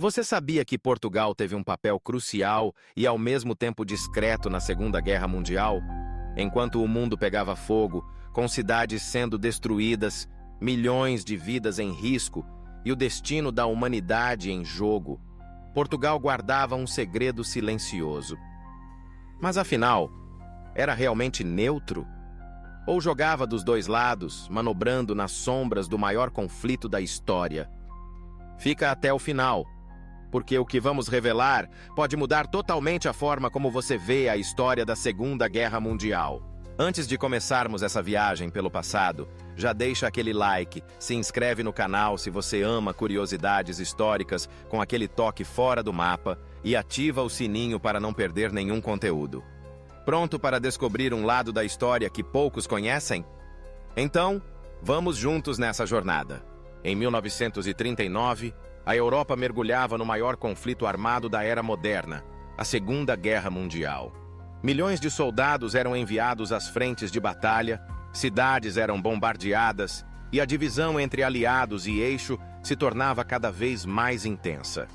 Você sabia que Portugal teve um papel crucial e ao mesmo tempo discreto na Segunda Guerra Mundial? Enquanto o mundo pegava fogo, com cidades sendo destruídas, milhões de vidas em risco e o destino da humanidade em jogo, Portugal guardava um segredo silencioso. Mas afinal, era realmente neutro? Ou jogava dos dois lados, manobrando nas sombras do maior conflito da história? Fica até o final, porque o que vamos revelar pode mudar totalmente a forma como você vê a história da Segunda Guerra Mundial. Antes de começarmos essa viagem pelo passado, já deixa aquele like, se inscreve no canal se você ama curiosidades históricas com aquele toque fora do mapa e ativa o sininho para não perder nenhum conteúdo. Pronto para descobrir um lado da história que poucos conhecem? Então, vamos juntos nessa jornada. Em 1939, a Europa mergulhava no maior conflito armado da era moderna, a Segunda Guerra Mundial. Milhões de soldados eram enviados às frentes de batalha, cidades eram bombardeadas e a divisão entre aliados e eixo se tornava cada vez mais intensa.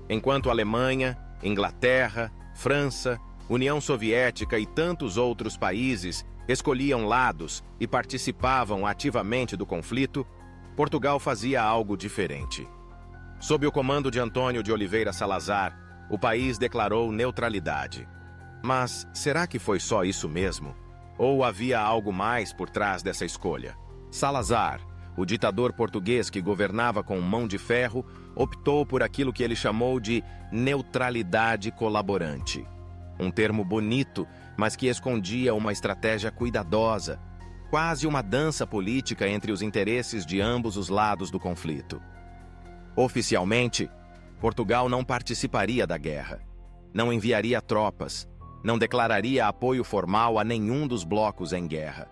Enquanto Alemanha, Inglaterra, França, União Soviética e tantos outros países escolhiam lados e participavam ativamente do conflito, Portugal fazia algo diferente. Sob o comando de Antônio de Oliveira Salazar, o país declarou neutralidade. Mas será que foi só isso mesmo? Ou havia algo mais por trás dessa escolha? Salazar, o ditador português que governava com mão de ferro, optou por aquilo que ele chamou de neutralidade colaborante. Um termo bonito, mas que escondia uma estratégia cuidadosa, quase uma dança política entre os interesses de ambos os lados do conflito. Oficialmente, Portugal não participaria da guerra, não enviaria tropas, não declararia apoio formal a nenhum dos blocos em guerra.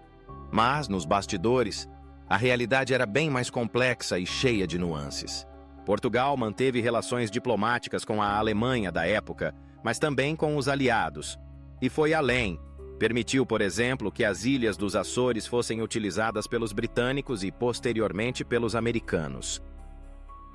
Mas, nos bastidores, a realidade era bem mais complexa e cheia de nuances. Portugal manteve relações diplomáticas com a Alemanha da época, mas também com os aliados. E foi além. Permitiu, por exemplo, que as ilhas dos Açores fossem utilizadas pelos britânicos e, posteriormente, pelos americanos.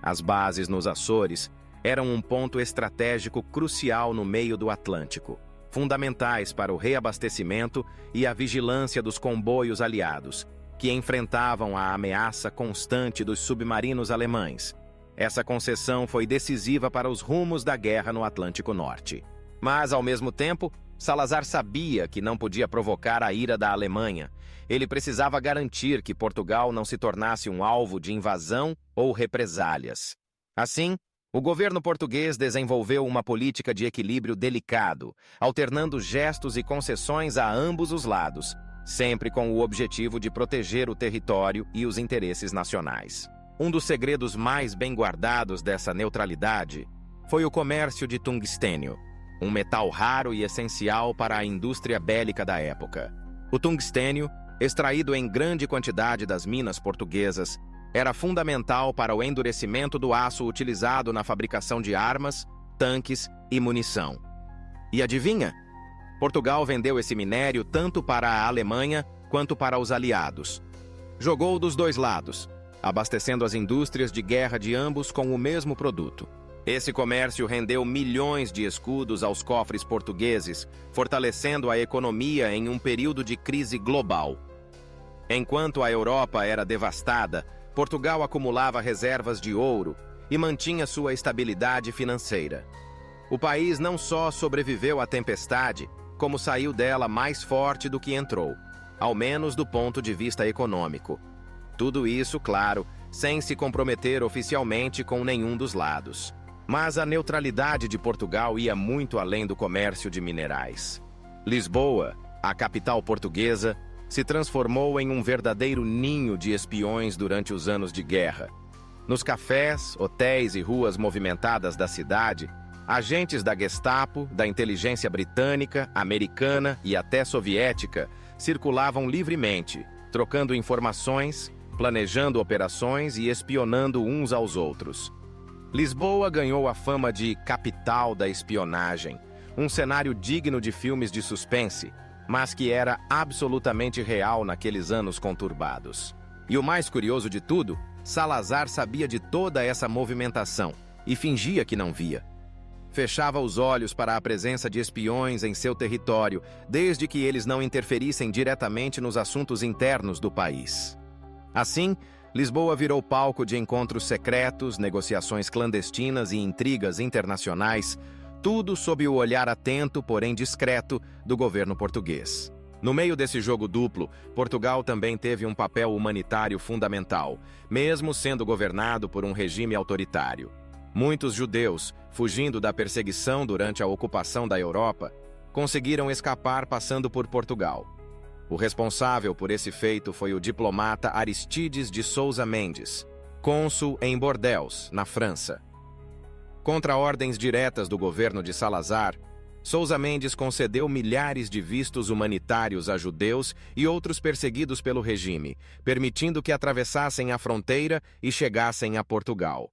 As bases nos Açores eram um ponto estratégico crucial no meio do Atlântico, fundamentais para o reabastecimento e a vigilância dos comboios aliados, que enfrentavam a ameaça constante dos submarinos alemães. Essa concessão foi decisiva para os rumos da guerra no Atlântico Norte. Mas, ao mesmo tempo, Salazar sabia que não podia provocar a ira da Alemanha. Ele precisava garantir que Portugal não se tornasse um alvo de invasão ou represálias. Assim, o governo português desenvolveu uma política de equilíbrio delicado, alternando gestos e concessões a ambos os lados, sempre com o objetivo de proteger o território e os interesses nacionais. Um dos segredos mais bem guardados dessa neutralidade foi o comércio de tungstênio, um metal raro e essencial para a indústria bélica da época. O tungstênio, extraído em grande quantidade das minas portuguesas, era fundamental para o endurecimento do aço utilizado na fabricação de armas, tanques e munição. E adivinha? Portugal vendeu esse minério tanto para a Alemanha quanto para os aliados. Jogou dos dois lados, abastecendo as indústrias de guerra de ambos com o mesmo produto. Esse comércio rendeu milhões de escudos aos cofres portugueses, fortalecendo a economia em um período de crise global. Enquanto a Europa era devastada, Portugal acumulava reservas de ouro e mantinha sua estabilidade financeira. O país não só sobreviveu à tempestade, como saiu dela mais forte do que entrou, ao menos do ponto de vista econômico. Tudo isso, claro, sem se comprometer oficialmente com nenhum dos lados. Mas a neutralidade de Portugal ia muito além do comércio de minerais. Lisboa, a capital portuguesa, se transformou em um verdadeiro ninho de espiões durante os anos de guerra. Nos cafés, hotéis e ruas movimentadas da cidade, agentes da Gestapo, da inteligência britânica, americana e até soviética circulavam livremente, trocando informações, planejando operações e espionando uns aos outros. Lisboa ganhou a fama de capital da espionagem, um cenário digno de filmes de suspense, mas que era absolutamente real naqueles anos conturbados. E o mais curioso de tudo, Salazar sabia de toda essa movimentação, e fingia que não via. Fechava os olhos para a presença de espiões em seu território, desde que eles não interferissem diretamente nos assuntos internos do país. Assim, Lisboa virou palco de encontros secretos, negociações clandestinas e intrigas internacionais, tudo sob o olhar atento, porém discreto, do governo português. No meio desse jogo duplo, Portugal também teve um papel humanitário fundamental, mesmo sendo governado por um regime autoritário. Muitos judeus, fugindo da perseguição durante a ocupação da Europa, conseguiram escapar passando por Portugal. O responsável por esse feito foi o diplomata Aristides de Sousa Mendes, cônsul em Bordeaux, na França. Contra ordens diretas do governo de Salazar, Sousa Mendes concedeu milhares de vistos humanitários a judeus e outros perseguidos pelo regime, permitindo que atravessassem a fronteira e chegassem a Portugal.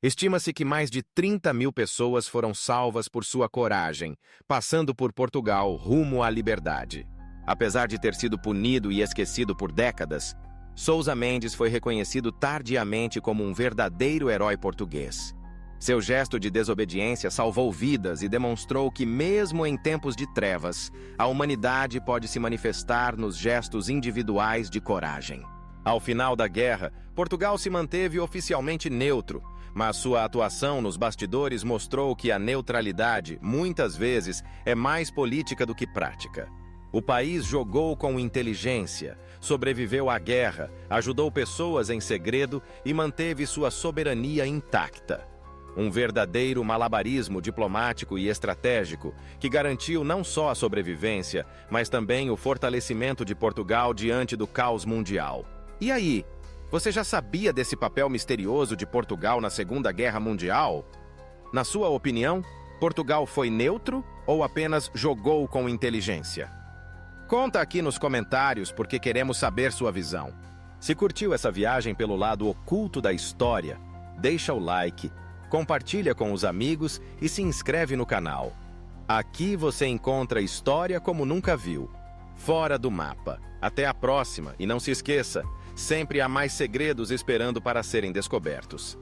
Estima-se que mais de 30 mil pessoas foram salvas por sua coragem, passando por Portugal rumo à liberdade. Apesar de ter sido punido e esquecido por décadas, Sousa Mendes foi reconhecido tardiamente como um verdadeiro herói português. Seu gesto de desobediência salvou vidas e demonstrou que, mesmo em tempos de trevas, a humanidade pode se manifestar nos gestos individuais de coragem. Ao final da guerra, Portugal se manteve oficialmente neutro, mas sua atuação nos bastidores mostrou que a neutralidade, muitas vezes, é mais política do que prática. O país jogou com inteligência, sobreviveu à guerra, ajudou pessoas em segredo e manteve sua soberania intacta. Um verdadeiro malabarismo diplomático e estratégico que garantiu não só a sobrevivência, mas também o fortalecimento de Portugal diante do caos mundial. E aí, você já sabia desse papel misterioso de Portugal na Segunda Guerra Mundial? Na sua opinião, Portugal foi neutro ou apenas jogou com inteligência? Conta aqui nos comentários porque queremos saber sua visão. Se curtiu essa viagem pelo lado oculto da história, deixa o like, compartilha com os amigos e se inscreve no canal. Aqui você encontra história como nunca viu, fora do mapa. Até a próxima e não se esqueça, sempre há mais segredos esperando para serem descobertos.